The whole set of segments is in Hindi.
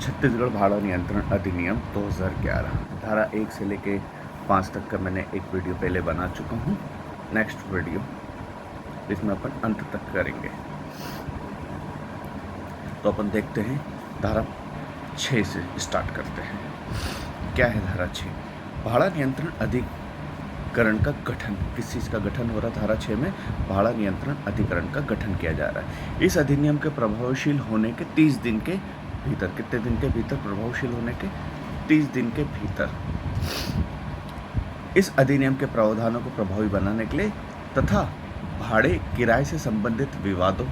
छत्तीसगढ़ भाड़ा नियंत्रण अधिनियम 2011 धारा 1 से लेके 5 तक का मैंने एक वीडियो पहले बना चुका हूँ। नेक्स्ट वीडियो इसमें अपन अंत तक करेंगे। तो अपन देखते हैं धारा 6 से स्टार्ट करते हैं। क्या है धारा 6? भाड़ा नियंत्रण अधिकरण का गठन। किस चीज़ का गठन हो रहा है? धारा 6 में भाड़ा नियंत्रण अधिकरण का गठन किया जा रहा है। इस अधिनियम के प्रभावशील होने के 30 दिन के भीतर, कितने दिन के भीतर? प्रभावशील होने के 30 दिन के भीतर इस अधिनियम के प्रावधानों को प्रभावी बनाने के लिए तथा भाड़े किराए से संबंधित विवादों,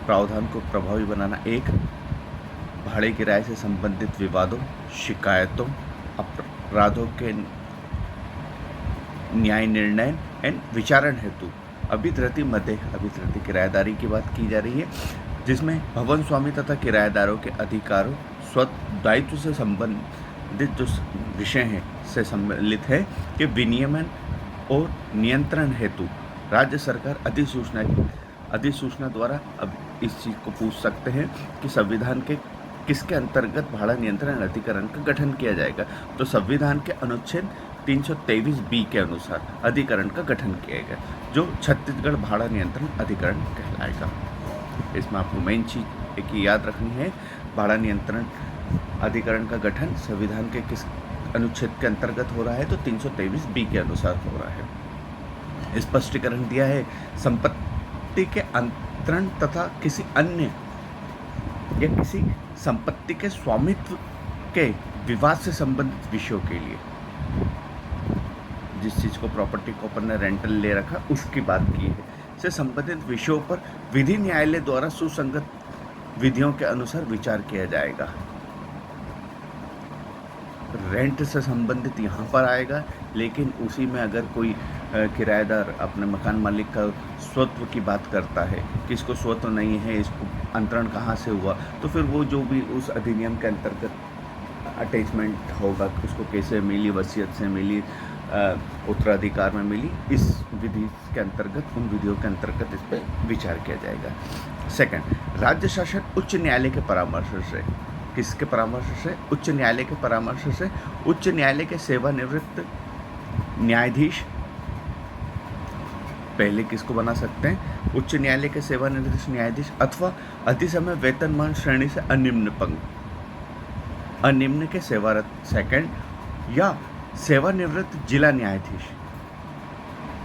प्रावधान को प्रभावी बनाना। एक, भाड़े किराए से संबंधित विवादों, शिकायतों, अपराधों के न्याय निर्णय एवं विचारण हेतु अभिधृति मध्य, अभिधृति किराएदारी की बात की जा रही है, जिसमें भवन स्वामी तथा किराएदारों के अधिकारों, स्वतः दायित्व से संबंधित जो विषय हैं से सम्मिलित है कि विनियमन और नियंत्रण हेतु राज्य सरकार अधिसूचना द्वारा अब इस चीज़ को पूछ सकते हैं कि संविधान के किसके अंतर्गत भाड़ा नियंत्रण अधिकरण का गठन किया जाएगा। तो संविधान के अनुच्छेद 323B के अनुसार अधिकरण का गठन किया जाएगा, जो छत्तीसगढ़ भाड़ा नियंत्रण अधिकरण कहलाएगा। इसमें आपको मेन चीज़ एक याद रखनी है, भाड़ा नियंत्रण अधिकरण का गठन संविधान के किस अनुच्छेद के अंतर्गत हो रहा है? तो 323B के अनुसार हो रहा है। स्पष्टीकरण दिया है, संपत्ति के अंतरण तथा किसी अन्य या किसी संपत्ति के स्वामित्व के विवाद से संबंधित विषयों के लिए, जिस चीज़ को प्रॉपर्टी को अपन ने रेंटल ले रखा उसकी बात की है, से संबंधित विषयों पर विधि न्यायालय द्वारा सुसंगत विधियों के अनुसार विचार किया जाएगा। रेंट से संबंधित यहाँ पर आएगा, लेकिन उसी में अगर कोई किराएदार अपने मकान मालिक का स्वत्व की बात करता है कि इसको स्वत्व नहीं है, इसको अंतरण कहाँ से हुआ, तो फिर वो जो भी उस अधिनियम के अंतर्गत अटैचमेंट होगा, उसको कैसे मिली, वसीयत से मिली, उत्तराधिकार में मिली, इस विधि के अंतर्गत, उन विधियों के अंतर्गत इस पर विचार किया जाएगा। सेकंड, राज्य शासन उच्च न्यायालय के परामर्श से, किसके परामर्श से? उच्च न्यायालय के परामर्श से उच्च न्यायालय के सेवानिवृत्त न्यायाधीश, पहले किसको बना सकते हैं? उच्च न्यायालय के सेवानिवृत्त न्यायाधीश अथवा अधिसमय वेतनमान श्रेणी से अनिम्न के सेवारत। सेकंड, या सेवानिवृत्त जिला न्यायाधीश।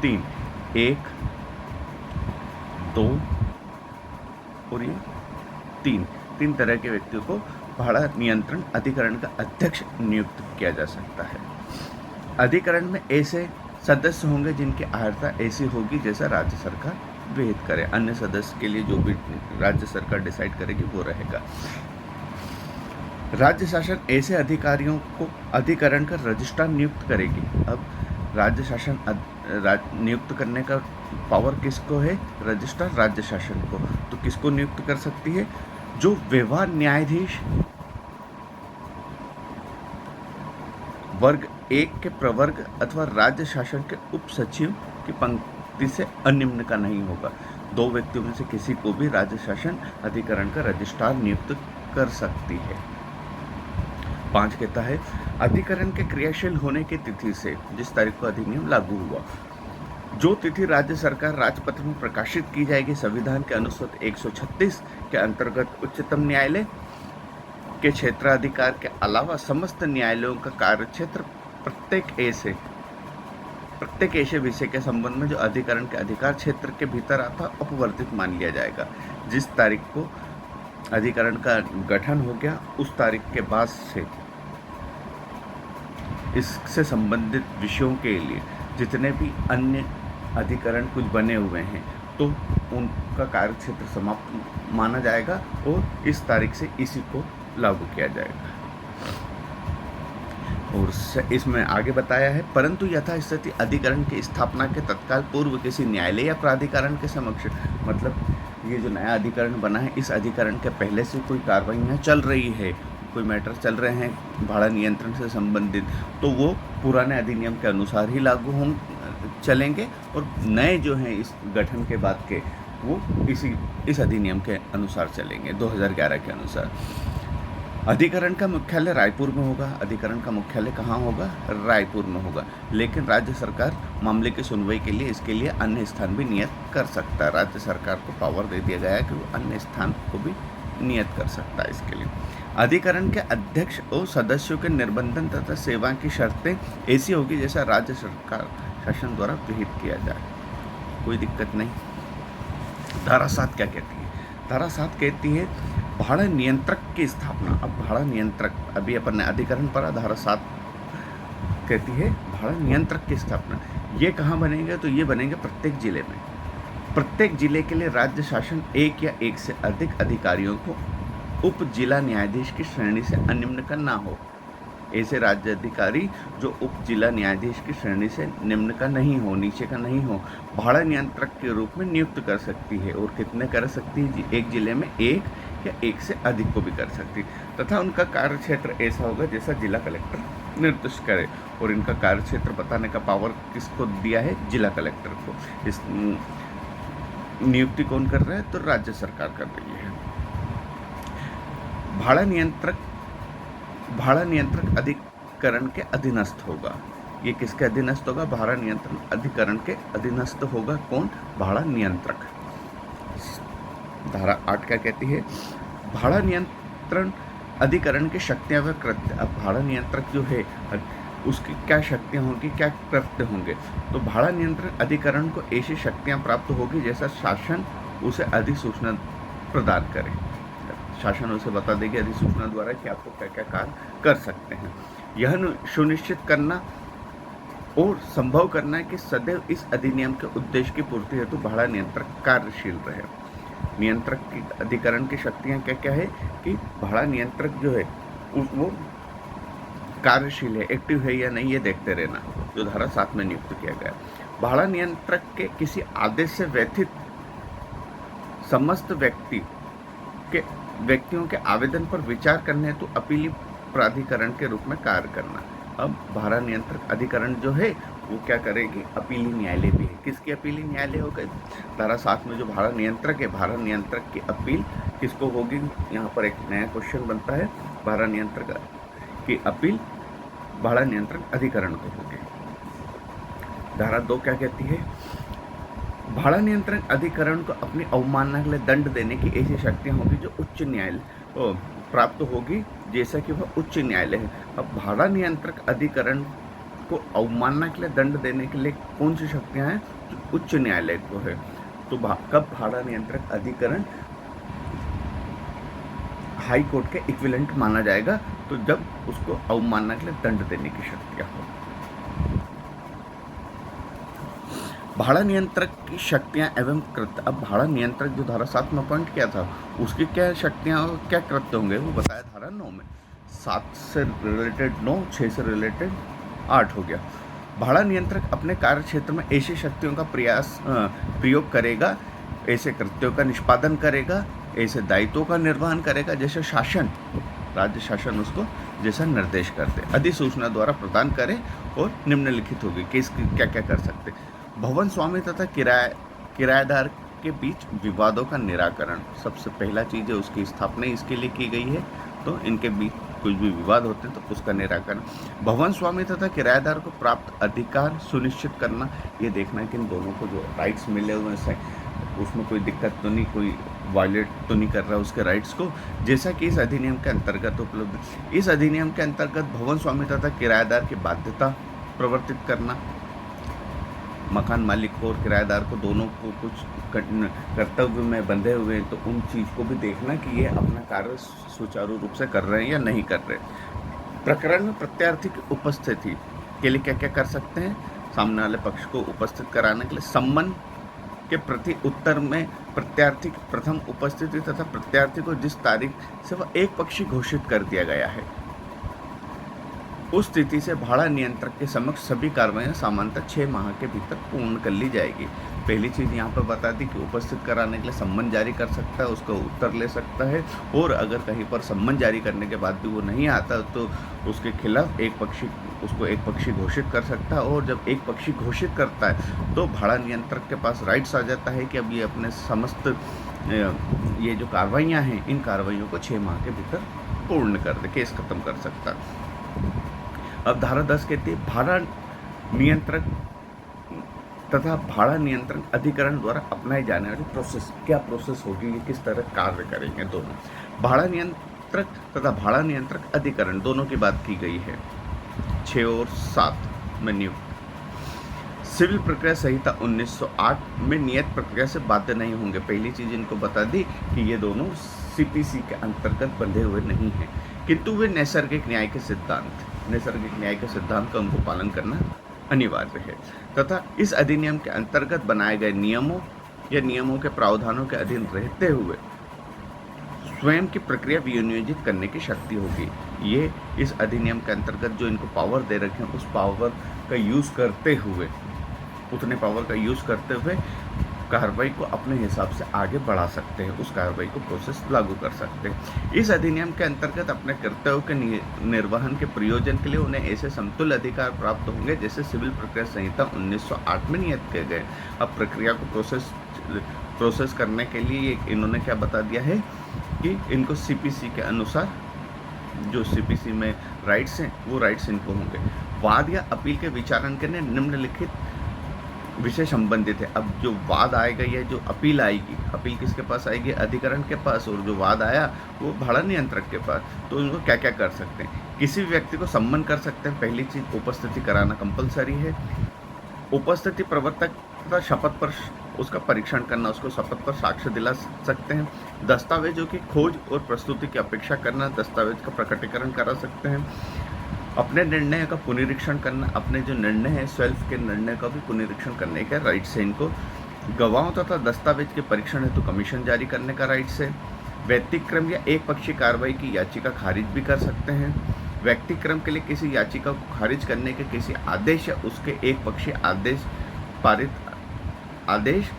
3, 1, 2 और ये 3 तरह के व्यक्तियों को भाड़ा नियंत्रण अधिकरण का अध्यक्ष नियुक्त किया जा सकता है। अधिकरण में ऐसे सदस्य होंगे जिनकी अर्हता ऐसी होगी जैसा राज्य सरकार विहित करे। अन्य सदस्य के लिए जो भी राज्य सरकार डिसाइड करेगी वो रहेगा। राज्य शासन ऐसे अधिकारियों को अधिकरण का रजिस्ट्रार नियुक्त करेगी। अब राज्य शासन नियुक्त करने का पावर किसको है? रजिस्ट्रार राज्य शासन को। तो किसको नियुक्त कर सकती है? जो व्यवहार न्यायाधीश वर्ग 1 के प्रवर्ग अथवा राज्य शासन के उप सचिव की पंक्ति से अनिम्न का नहीं होगा। 2 व्यक्तियों में से किसी को भी राज्य शासन अधिकरण का रजिस्ट्रार नियुक्त कर सकती है। 5 कहता है, अधिकरण के क्रियाशील होने की तिथि से, जिस तारीख को अधिनियम लागू हुआ, जो तिथि राज्य सरकार राजपत्र में प्रकाशित की जाएगी, संविधान के अनुच्छेद 136 के अंतर्गत उच्चतम न्यायालय के क्षेत्राधिकार के अलावा समस्त न्यायालयों का कार्यक्षेत्र प्रत्येक ऐसे विषय के संबंध में जो अधिकरण के अधिकार क्षेत्र के भीतर आता अपवर्तित मान लिया जाएगा। जिस तारीख को अधिकरण का गठन हो गया, उस तारीख के बाद से इससे संबंधित विषयों के लिए जितने भी अन्य अधिकरण कुछ बने हुए हैं, तो उनका कार्यक्षेत्र समाप्त माना जाएगा और इस तारीख से इसी को लागू किया जाएगा। और इसमें आगे बताया है, परंतु यथास्थिति अधिकरण की स्थापना के तत्काल पूर्व किसी न्यायालय या प्राधिकरण के समक्ष, मतलब ये जो नया अधिकरण बना है, इस अधिकरण के पहले से कोई कार्रवाइयाँ चल रही है, कोई मैटर चल रहे हैं भाड़ा नियंत्रण से संबंधित, तो वो पुराने अधिनियम के अनुसार ही लागू चलेंगे, और नए जो हैं इस गठन के बाद के वो इस अधिनियम के अनुसार चलेंगे, 2011 के अनुसार। अधिकरण का मुख्यालय रायपुर में होगा। अधिकरण का मुख्यालय कहाँ होगा? रायपुर में होगा। लेकिन राज्य सरकार मामले की सुनवाई के लिए इसके लिए अन्य स्थान भी नियत कर सकता है। राज्य सरकार को पावर दे दिया गया है कि वो अन्य स्थान को भी नियत कर सकता है इसके लिए। अधिकरण के अध्यक्ष और सदस्यों के निर्बंधन तथा सेवा की शर्तें ऐसी होगी जैसा राज्य सरकार शासन द्वारा विहित किया जाए, कोई दिक्कत नहीं। धारा 7 क्या कहती है? धारा 7 कहती है भाड़ा नियंत्रक की स्थापना। अब भाड़ा नियंत्रक, अभी अपन ने अधिकरण पढ़ा, धारा 7 कहती है भाड़ा नियंत्रक की स्थापना। ये कहाँ बनेंगे? तो ये बनेंगे प्रत्येक जिले में। प्रत्येक जिले के लिए राज्य शासन एक या एक से अधिक अधिकारियों को उप जिला न्यायाधीश की श्रेणी से अनिम्न का ना हो। ऐसे राज्य अधिकारी जो उप जिला न्यायाधीश की श्रेणी से निम्न का नहीं हो, नीचे का नहीं हो, भाड़ा नियंत्रक के रूप में नियुक्त कर सकती है। और कितने कर सकती है? एक जिले में एक या एक से अधिक को भी कर सकती है। तथा उनका कार्य क्षेत्र ऐसा होगा जैसा जिला कलेक्टर निर्दिष्ट करे। और इनका कार्य क्षेत्र बताने का पावर किसको दिया है? जिला कलेक्टर को। इस नियुक्ति कौन कर रहा है? तो राज्य सरकार कर रही है। भाड़ा नियंत्रक अधिकरण के अधीनस्थ होगा। ये किसके अधीनस्थ होगा? भाड़ा नियंत्रण अधिकरण के अधीनस्थ होगा। कौन? भाड़ा नियंत्रक। धारा 8 क्या कहती है? भाड़ा नियंत्रण अधिकरण की शक्तियां व कृत्य। अब भाड़ा नियंत्रक जो है उसकी क्या शक्तियां होंगी, क्या कृत्य होंगे? तो भाड़ा नियंत्रण अधिकरण को ऐसी शक्तियां प्राप्त होगी जैसा शासन उसे अधिसूचना प्रदान करे। शासन उसे बता देगी अधिसूचना द्वारा कि आपको क्या क्या कार्य कर सकते हैं। यह सुनिश्चित करना और संभव करना है कि सदैव इस अधिनियम के उद्देश्य की पूर्ति हेतु भाड़ा नियंत्रक कार्यशील रहे। नियंत्रक की अधिकरण की शक्तियां क्या क्या है कि भाड़ा नियंत्रक जो है वो कार्यशील है, एक्टिव है या नहीं, ये देखते रहना, जो धारा 7 में नियुक्त किया गया। भाड़ा नियंत्रक के किसी आदेश से व्यथित समस्त व्यक्तियों के आवेदन पर विचार करने हेतु अपीली प्राधिकरण के रूप में कार्य करना। अब भाड़ा नियंत्रक अधिकरण जो है वो क्या करेगी? अपीली न्यायालय भी है। किसकी अपीली न्यायालय होगा? धारा 7 में जो भाड़ा नियंत्रक है, भाड़ा नियंत्रक की अपील किसको होगी? यहाँ पर एक नया क्वेश्चन बनता है। भाड़ा नियंत्रक की अपील भाड़ा नियंत्रक अधिकरण को होगी। धारा 2 क्या कहती है? भाड़ा नियंत्रण अधिकरण को अपनी अवमानना के लिए दंड देने की ऐसी शक्तियां होगी जो उच्च न्यायालय प्राप्त होगी जैसा कि वह उच्च न्यायालय है। अब भाड़ा नियंत्रक अधिकरण को अवमानना के लिए दंड देने के लिए कौन सी शक्तियां हैं? जो उच्च न्यायालय को है। तो कब भाड़ा नियंत्रक अधिकरण हाई कोर्ट के इक्विवेलेंट माना जाएगा? तो जब उसको अवमानना के लिए दंड देने की शक्तियां हो। भाड़ा नियंत्रक की शक्तियां एवं कृत्य। अब भाड़ा नियंत्रक जो धारा 7 में अपॉइंट किया था उसकी क्या शक्तियां और क्या कृत्य होंगे वो बताया धारा 9 में। 7 से रिलेटेड 9, 6 से रिलेटेड 8 हो गया। भाड़ा नियंत्रक अपने कार्य क्षेत्र में ऐसी शक्तियों का प्रयोग करेगा, ऐसे कृत्यों का निष्पादन करेगा, ऐसे दायित्वों का निर्वहन करेगा जैसे शासन, राज्य शासन उसको जैसा निर्देश करते, अधिसूचना द्वारा प्रदान करे और निम्नलिखित होगी कि क्या क्या कर सकते। भवन स्वामी तथा किराएदार के बीच विवादों का निराकरण। सबसे पहला चीज़ है उसकी स्थापना इसके लिए की गई है। तो इनके बीच कुछ भी विवाद होते हैं तो उसका निराकरण। भवन स्वामी तथा किराएदार को प्राप्त अधिकार सुनिश्चित करना, ये देखना है कि इन दोनों को जो राइट्स मिले हुए हैं उसमें कोई दिक्कत तो नहीं, कोई वायलेट तो नहीं कर रहा उसके राइट्स को, जैसा कि इस अधिनियम के अंतर्गत उपलब्ध। इस अधिनियम के अंतर्गत भवन स्वामी तथा किराएदार की बाध्यता प्रवर्तित करना। मकान मालिक को और किराएदार को दोनों को कुछ कर्तव्य में बंधे हुए हैं तो उन चीज़ को भी देखना कि ये अपना कार्य सुचारू रूप से कर रहे हैं या नहीं कर रहे। प्रकरण में प्रत्यार्थी की उपस्थिति के लिए क्या क्या कर सकते हैं? सामने वाले पक्ष को उपस्थित कराने के लिए सम्मन के प्रति उत्तर में प्रत्यार्थी की प्रथम उपस्थिति तथा प्रत्यार्थी को जिस तारीख से वह एक पक्षी घोषित कर दिया गया है उस स्थिति से भाड़ा नियंत्रक के समक्ष सभी कार्रवाइयाँ सामान्यतः 6 माह के भीतर पूर्ण कर ली जाएगी। पहली चीज़ यहाँ पर बता दी कि उपस्थित कराने के लिए सम्मन जारी कर सकता है, उसका उत्तर ले सकता है, और अगर कहीं पर सम्मन जारी करने के बाद भी वो नहीं आता तो उसके खिलाफ उसको एक पक्षी घोषित कर सकता है। और जब एक पक्षी घोषित करता है तो भाड़ा नियंत्रक के पास राइट्स आ जाता है कि अब ये अपने समस्त ये जो कार्रवाइयाँ हैं, इन कार्रवाइयों को 6 माह के भीतर पूर्ण कर दे, केस खत्म कर सकता है। अब धारा 10 कहती है भाड़ा नियंत्रक तथा भाड़ा नियंत्रण अधिकरण द्वारा अपनाई जाने वाली प्रोसेस। क्या प्रोसेस होगी, ये किस तरह कार्य करेंगे दोनों। भाड़ा नियंत्रक तथा भाड़ा नियंत्रक अधिकरण दोनों की बात की गई है 6 और 7 में नियुक्त। सिविल प्रक्रिया संहिता 1908 में नियत प्रक्रिया से बाध्य नहीं होंगे। पहली चीज इनको बता दी कि ये दोनों सीपीसी के अंतर्गत बंधे हुए नहीं हैं, किंतु वे नैसर्गिक न्याय के सिद्धांत का उनको पालन करना अनिवार्य है तथा इस अधिनियम के अंतर्गत बनाए गए नियमों या नियमों के प्रावधानों के अधीन रहते हुए स्वयं की प्रक्रिया विनियोजित करने की शक्ति होगी। ये इस अधिनियम के अंतर्गत जो इनको पावर दे रखे हैं, उस पावर का यूज़ करते हुए, उतने पावर का यूज़ करते हुए कार्रवाई को अपने हिसाब से आगे बढ़ा सकते हैं, उस कार्रवाई को प्रोसेस लागू कर सकते हैं। इस अधिनियम के अंतर्गत अपने कर्तव्यों के निर्वहन के प्रयोजन के लिए उन्हें ऐसे समतुल्य अधिकार प्राप्त होंगे जैसे सिविल प्रक्रिया संहिता 1908 में नियत किए गए। अब प्रक्रिया को प्रोसेस करने के लिए इन्होंने क्या बता दिया है कि इनको सीपीसी के अनुसार जो सीपीसी में राइट्स हैं, वो राइट्स इनको होंगे। वाद या अपील के विचारण के लिए निम्नलिखित विषय संबंधित है। अब जो वाद आएगा या जो अपील आएगी, अपील किसके पास आएगी, अधिकरण के पास, और जो वाद आया वो भाड़ा नियंत्रक के पास। तो उनको क्या क्या कर सकते हैं, किसी भी व्यक्ति को सम्मन कर सकते हैं। पहली चीज उपस्थिति कराना कंपलसरी है। उपस्थिति प्रवर्तक तथा शपथ पर उसका परीक्षण करना, उसको शपथ पर साक्ष्य दिला सकते हैं। दस्तावेजों की खोज और प्रस्तुति की अपेक्षा करना, दस्तावेज का प्रकटीकरण करा सकते हैं। अपने निर्णय का पुनरीक्षण करना, अपने जो निर्णय है सेल्फ के निर्णय का भी पुनरीक्षण करने का राइट्स है इनको। गवाहों तथा दस्तावेज के परीक्षण हेतु कमीशन जारी करने का राइट्स है। व्यतिक्रम या एक पक्षी कार्रवाई की याचिका खारिज भी कर सकते हैं। व्यक्तिक्रम के लिए किसी याचिका को खारिज करने के किसी आदेश या उसके एक पक्षी आदेश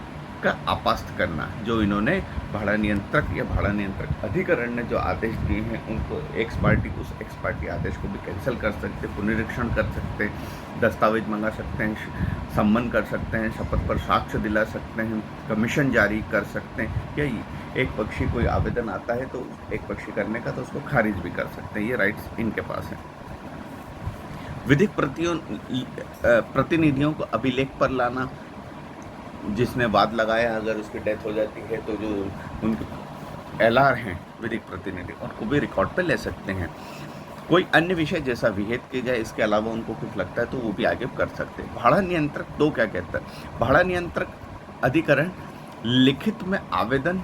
का आपास्त करना। जो इन्होंने भाड़ा नियंत्रक या भाड़ा नियंत्रक अधिकरण ने जो आदेश दिए हैं, उनको एक्स पार्टी आदेश को भी कैंसिल कर सकते, पुनरीक्षण कर सकते, दस्तावेज मंगा सकते हैं, सम्मन कर सकते हैं, शपथ पर साक्ष्य दिला सकते हैं, कमीशन जारी कर सकते हैं, या एक पक्षी कोई आवेदन आता है तो एक पक्षी करने का, तो उसको खारिज भी कर सकते हैं। ये राइट्स इनके पास हैं। विधिक प्रतिनिधियों को अभिलेख पर लाना, जिसने वाद लगाया अगर उसकी डेथ हो जाती है तो जो उनके एलआर हैं विधिक प्रतिनिधि, उनको भी रिकॉर्ड पे ले सकते हैं। कोई अन्य विषय जैसा विहित किया जाए, इसके अलावा उनको कुछ लगता है तो वो भी आगे कर सकते हैं। भाड़ा नियंत्रक दो क्या कहता है, भाड़ा नियंत्रक अधिकरण लिखित में आवेदन,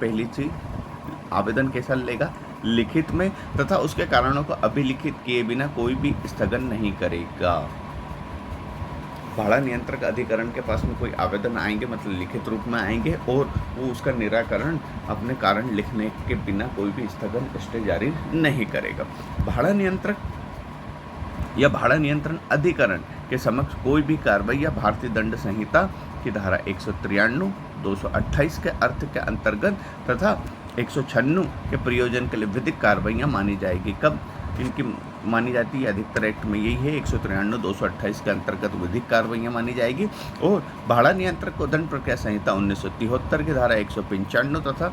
पहली चीज आवेदन कैसा लेगा, लिखित में, तथा उसके कारणों को अभिलिखित किए बिना कोई भी स्थगन नहीं करेगा। भाड़ा नियंत्रक अधिकरण के पास में कोई आवेदन आएंगे, मतलब लिखित रूप में आएंगे, और वो उसका निराकरण अपने कारण लिखने के बिना कोई भी स्थगन स्टे जारी नहीं करेगा। भाड़ा नियंत्रक या भाड़ा नियंत्रण अधिकरण के समक्ष कोई भी कार्रवाई या भारतीय दंड संहिता की धारा 193, 228 के अर्थ के अंतर्गत तथा 196 के प्रयोजन के लिए विधिक कार्रवाइयाँ मानी जाएगी। कब इनकी मानी जाती है, अधिकतर एक्ट में यही है, 193, 228 के अंतर्गत विधिक कार्रवाइयाँ मानी जाएगी। और भाड़ा नियंत्रक को दंड प्रक्रिया संहिता 1973 की धारा 195 तथा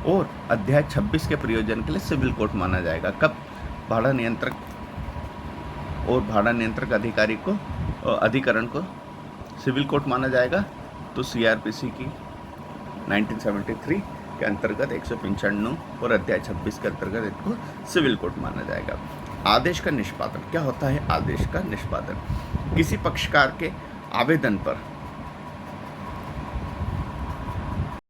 और अध्याय 26 के प्रयोजन के लिए सिविल कोर्ट माना जाएगा। कब भाड़ा नियंत्रक और भाड़ा नियंत्रक अधिकारी को अधिकरण को सिविल कोर्ट माना जाएगा, तो सीआरपीसी की 1973 के अंतर्गत 195 और अध्याय 26 के अंतर्गत इनको सिविल कोर्ट माना जाएगा। आदेश का निष्पादन क्या होता है, आदेश का निष्पादन किसी पक्षकार के आवेदन पर